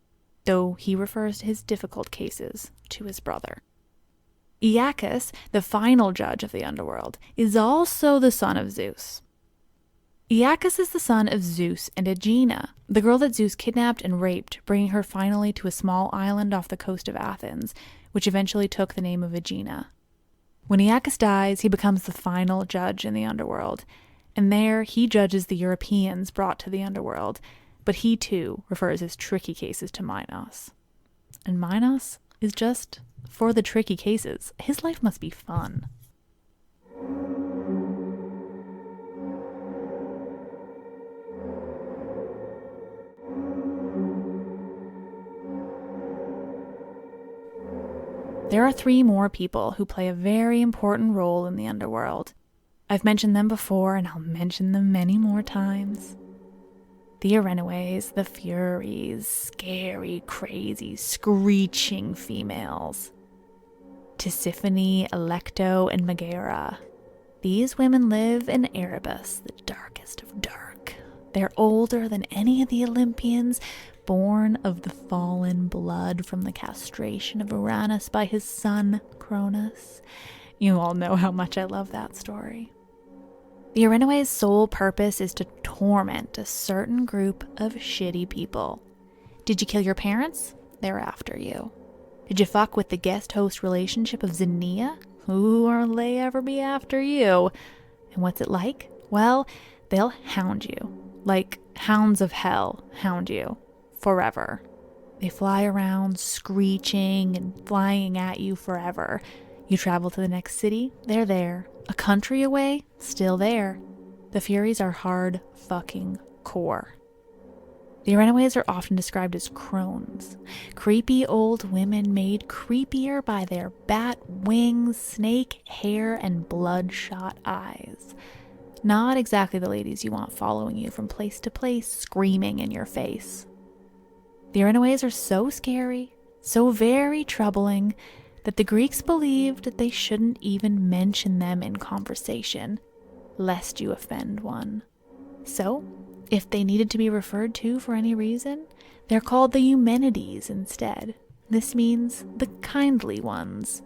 though he refers his difficult cases to his brother. Aeacus, the final judge of the underworld, is also the son of Zeus. Aeacus is the son of Zeus and Aegina, the girl that Zeus kidnapped and raped, bringing her finally to a small island off the coast of Athens, which eventually took the name of Aegina. When Aeacus dies, he becomes the final judge in the underworld, and there he judges the Europeans brought to the underworld, but he too refers his tricky cases to Minos. And Minos is just for the tricky cases. His life must be fun. There are 3 more people who play a very important role in the underworld. I've mentioned them before, and I'll mention them many more times. The Erinyes, the Furies, scary, crazy, screeching females. Tisiphone, Alecto, and Megaera. These women live in Erebus, the darkest of dark. They're older than any of the Olympians, born of the fallen blood from the castration of Uranus by his son, Cronus. You all know how much I love that story. The Erinyes' sole purpose is to torment a certain group of shitty people. Did you kill your parents? They're after you. Did you fuck with the guest-host relationship of Xenia? Who will they ever be after you? And what's it like? Well, they'll hound you. Like hounds of hell hound you. Forever. They fly around screeching and flying at you forever. You travel to the next city, they're there. A country away, still there. The Furies are hard fucking core. The Erinyes are often described as crones, creepy old women made creepier by their bat wings, snake hair, and bloodshot eyes. Not exactly the ladies you want following you from place to place, screaming in your face. The Erinyes are so scary, so very troubling, that the Greeks believed that they shouldn't even mention them in conversation, lest you offend one. So, if they needed to be referred to for any reason, they're called the Eumenides instead. This means the kindly ones.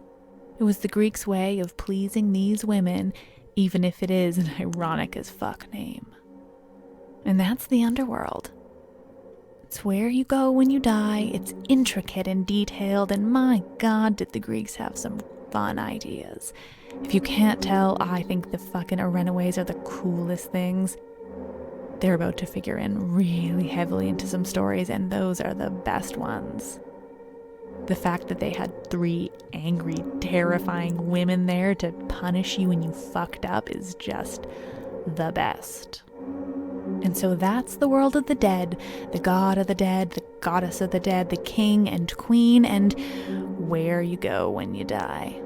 It was the Greeks' way of pleasing these women, even if it is an ironic as fuck name. And that's the underworld. It's where you go when you die, it's intricate and detailed, and my god did the Greeks have some fun ideas. If you can't tell, I think the fucking Erinyes are the coolest things. They're about to figure in really heavily into some stories, and those are the best ones. The fact that they had 3 angry, terrifying women there to punish you when you fucked up is just the best. And so that's the world of the dead, the god of the dead, the goddess of the dead, the king and queen, and where you go when you die.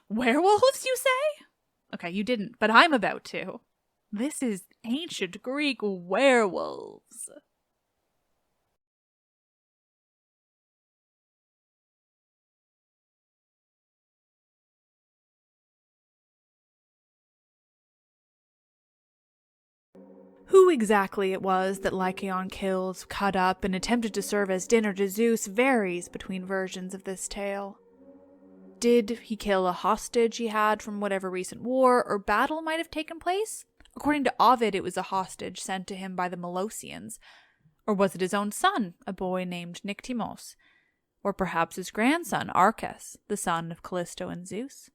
Werewolves, you say? Okay, you didn't, but I'm about to. This is ancient Greek werewolves. Who exactly it was that Lycaon killed, cut up, and attempted to serve as dinner to Zeus varies between versions of this tale. Did he kill a hostage he had from whatever recent war or battle might have taken place? According to Ovid, it was a hostage sent to him by the Molossians. Or was it his own son, a boy named Nyctimos? Or perhaps his grandson, Arcas, the son of Callisto and Zeus?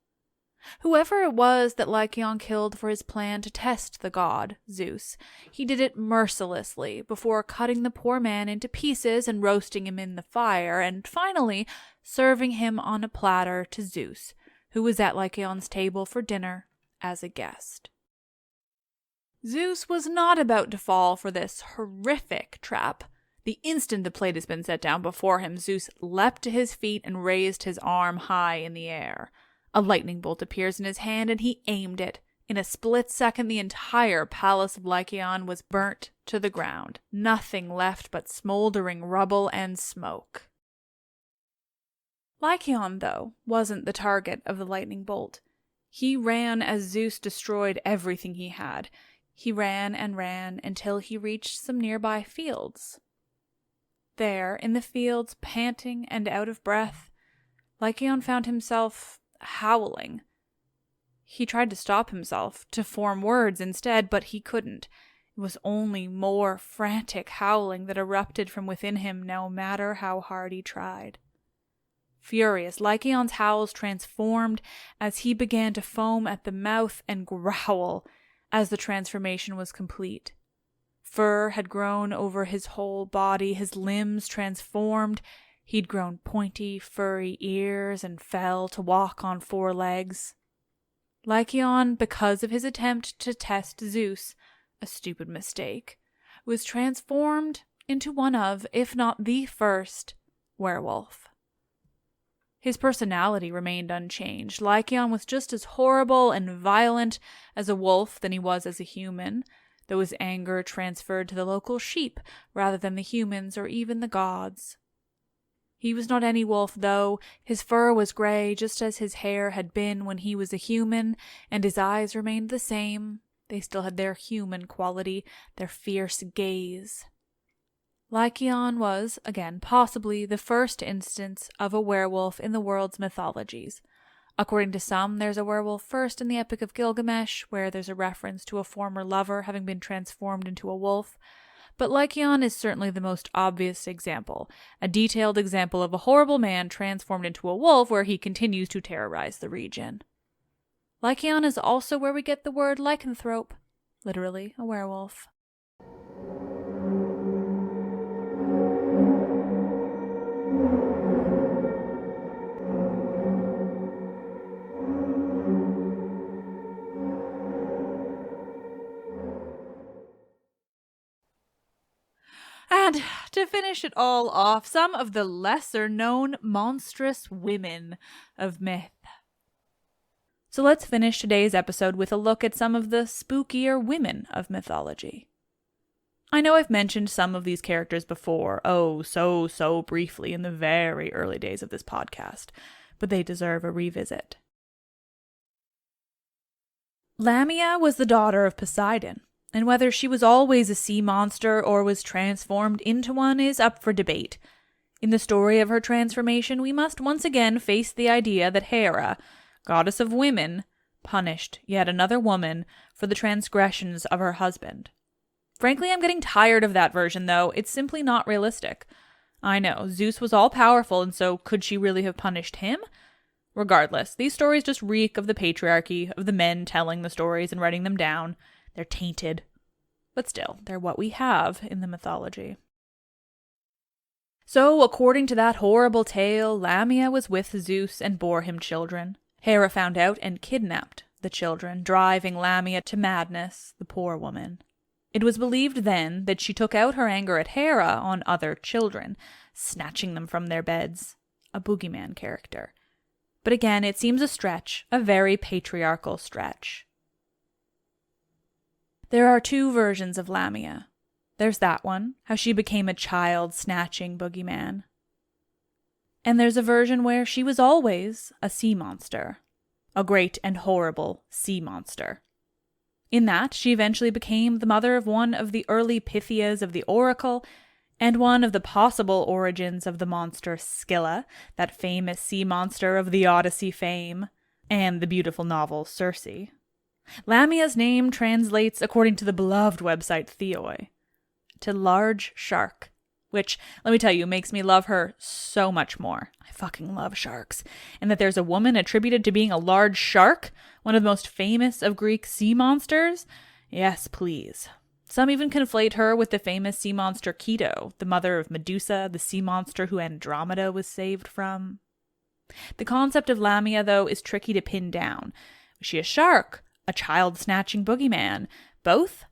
Whoever it was that Lycaon killed for his plan to test the god, Zeus, he did it mercilessly before cutting the poor man into pieces and roasting him in the fire, and finally serving him on a platter to Zeus, who was at Lycaon's table for dinner as a guest. Zeus was not about to fall for this horrific trap. The instant the plate has been set down before him, Zeus leapt to his feet and raised his arm high in the air. A lightning bolt appears in his hand, and he aimed it. In a split second, the entire palace of Lycaon was burnt to the ground. Nothing left but smoldering rubble and smoke. Lycaon, though, wasn't the target of the lightning bolt. He ran as Zeus destroyed everything he had. He ran and ran until he reached some nearby fields. There, in the fields, panting and out of breath, Lycaon found himself howling. He tried to stop himself, to form words instead, but he couldn't. It was only more frantic howling that erupted from within him, no matter how hard he tried. Furious, Lycaon's howls transformed as he began to foam at the mouth and growl as the transformation was complete. Fur had grown over his whole body, his limbs transformed. He'd grown pointy, furry ears and fell to walk on 4 legs. Lycaon, because of his attempt to test Zeus, a stupid mistake, was transformed into one of, if not the first, werewolf. His personality remained unchanged. Lycaon was just as horrible and violent as a wolf than he was as a human, though his anger transferred to the local sheep rather than the humans or even the gods. He was not any wolf, though. His fur was gray, just as his hair had been when he was a human, and his eyes remained the same. They still had their human quality, their fierce gaze. Lycaon was, again, possibly the first instance of a werewolf in the world's mythologies. According to some, there's a werewolf first in the Epic of Gilgamesh, where there's a reference to a former lover having been transformed into a wolf. But Lycaon is certainly the most obvious example, a detailed example of a horrible man transformed into a wolf where he continues to terrorize the region. Lycaon is also where we get the word lycanthrope, literally a werewolf. And to finish it all off, some of the lesser-known monstrous women of myth. So let's finish today's episode with a look at some of the spookier women of mythology. I know I've mentioned some of these characters before, so briefly in the very early days of this podcast, but they deserve a revisit. Lamia was the daughter of Poseidon, and whether she was always a sea monster or was transformed into one is up for debate. In the story of her transformation, we must once again face the idea that Hera, goddess of women, punished yet another woman for the transgressions of her husband. Frankly, I'm getting tired of that version, though. It's simply not realistic. I know, Zeus was all-powerful, and so could she really have punished him? Regardless, these stories just reek of the patriarchy, of the men telling the stories and writing them down. They're tainted. But still, they're what we have in the mythology. So, according to that horrible tale, Lamia was with Zeus and bore him children. Hera found out and kidnapped the children, driving Lamia to madness, the poor woman. It was believed then that she took out her anger at Hera on other children, snatching them from their beds. A boogeyman character. But again, it seems a stretch, a very patriarchal stretch. There are 2 versions of Lamia. There's that one, how she became a child-snatching boogeyman. And there's a version where she was always a sea monster. A great and horrible sea monster. in that she eventually became the mother of one of the early Pythias of the Oracle, and one of the possible origins of the monster Skilla, that famous sea monster of the Odyssey fame, and the beautiful novel Circe. Lamia's name translates, according to the beloved website Theoi, to large shark, which, let me tell you, makes me love her so much more. I fucking love sharks. And that there's a woman attributed to being a large shark, one of the most famous of Greek sea monsters? Yes, please. Some even conflate her with the famous sea monster Keto, the mother of Medusa, the sea monster who Andromeda was saved from. The concept of Lamia, though, is tricky to pin down. Was she a shark? A child-snatching boogeyman? Both?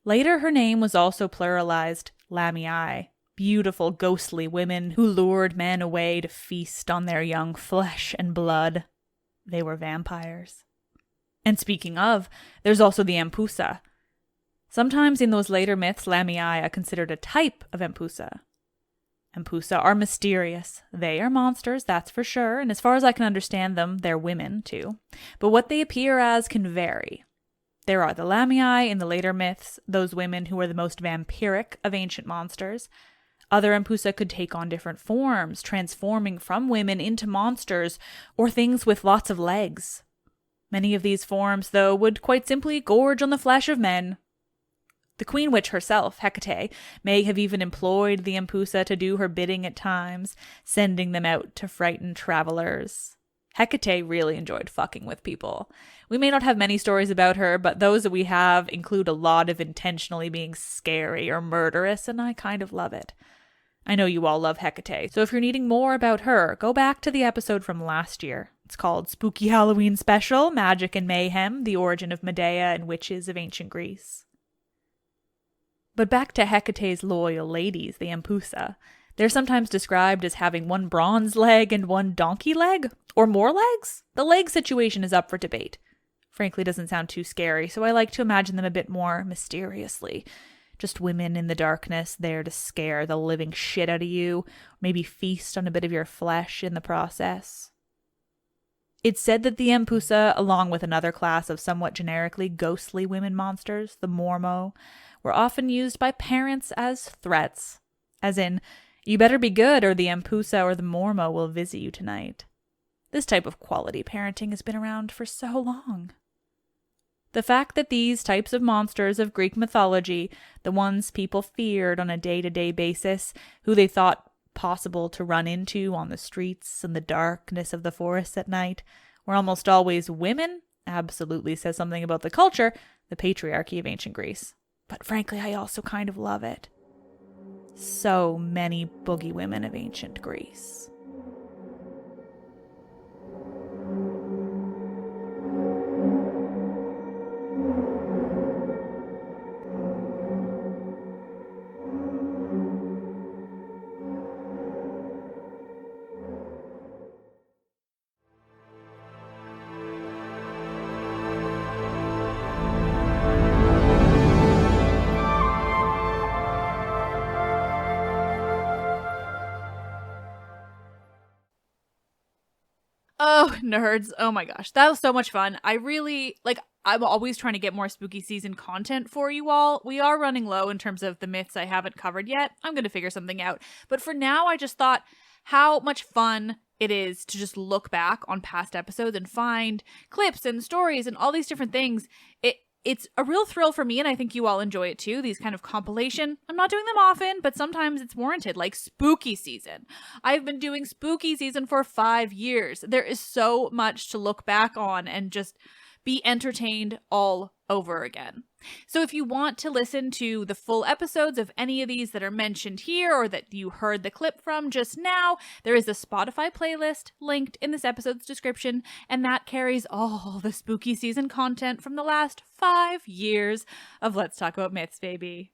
Later, her name was also pluralized Lamiae, beautiful ghostly women who lured men away to feast on their young flesh and blood. They were vampires. And speaking of, there's also the Empusa. Sometimes in those later myths, Lamiae are considered a type of Empusa. Empusa are mysterious. They are monsters, that's for sure, and as far as I can understand them, they're women too. But what they appear as can vary. There are the Lamiae in the later myths, those women who are the most vampiric of ancient monsters. Other Empusa could take on different forms, transforming from women into monsters, or things with lots of legs. Many of these forms, though, would quite simply gorge on the flesh of men. The queen witch herself, Hecate, may have even employed the Empusa to do her bidding at times, sending them out to frighten travelers. Hecate really enjoyed fucking with people. We may not have many stories about her, but those that we have include a lot of intentionally being scary or murderous, and I kind of love it. I know you all love Hecate, so if you're needing more about her, go back to the episode from last year. It's called Spooky Halloween Special, Magic and Mayhem, the Origin of Madea and Witches of Ancient Greece. But back to Hecate's loyal ladies, the Empusa. They're sometimes described as having one bronze leg and one donkey leg, or more legs. The leg situation is up for debate. Frankly, doesn't sound too scary, so I like to imagine them a bit more mysteriously. Just women in the darkness there to scare the living shit out of you, maybe feast on a bit of your flesh in the process. It's said that the Empusa, along with another class of somewhat generically ghostly women monsters, the Mormo, were often used by parents as threats. As in, you better be good or the Empusa or the Mormo will visit you tonight. This type of quality parenting has been around for so long. The fact that these types of monsters of Greek mythology, the ones people feared on a day-to-day basis, who they thought possible to run into on the streets and the darkness of the forests at night, were almost always women, absolutely says something about the culture, the patriarchy of ancient Greece. But frankly, I also kind of love it. So many boogie women of ancient Greece.
Oh, nerds. Oh my gosh. That was so much fun. I'm always trying to get more spooky season content for you all. We are running low in terms of the myths I haven't covered yet. I'm going to figure something out. But for now, I just thought how much fun it is to just look back on past episodes and find clips and stories and all these different things. It's a real thrill for me, and I think you all enjoy it too, these kind of compilation. I'm not doing them often, but sometimes it's warranted, like spooky season. I've been doing spooky season for 5 years. There is so much to look back on and just be entertained all over again. So if you want to listen to the full episodes of any of these that are mentioned here or that you heard the clip from just now, there is a Spotify playlist linked in this episode's description, and that carries all the spooky season content from the last 5 years of Let's Talk About Myths, baby.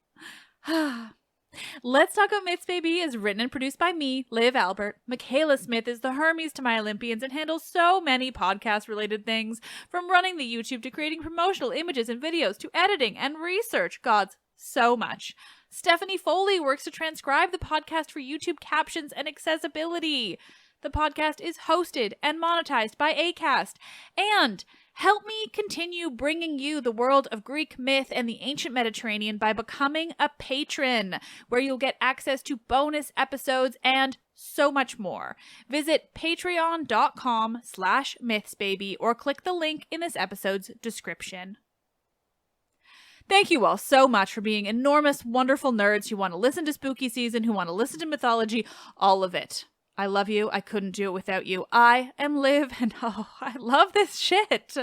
Let's Talk About Myths, baby is written and produced by me, Liv Albert. Michaela Smith is the Hermes to my Olympians and handles so many podcast-related things, from running the YouTube to creating promotional images and videos to editing and research. Gods, so much. Stephanie Foley works to transcribe the podcast for YouTube captions and accessibility. The podcast is hosted and monetized by Acast. And Help me continue bringing you the world of Greek myth and the ancient Mediterranean by becoming a patron, where you'll get access to bonus episodes and so much more. Visit patreon.com/mythsbaby or click the link in this episode's description. Thank you all so much for being enormous, wonderful nerds who want to listen to spooky season, who want to listen to mythology, all of it. I love you. I couldn't do it without you. I am Liv, and oh, I love this shit.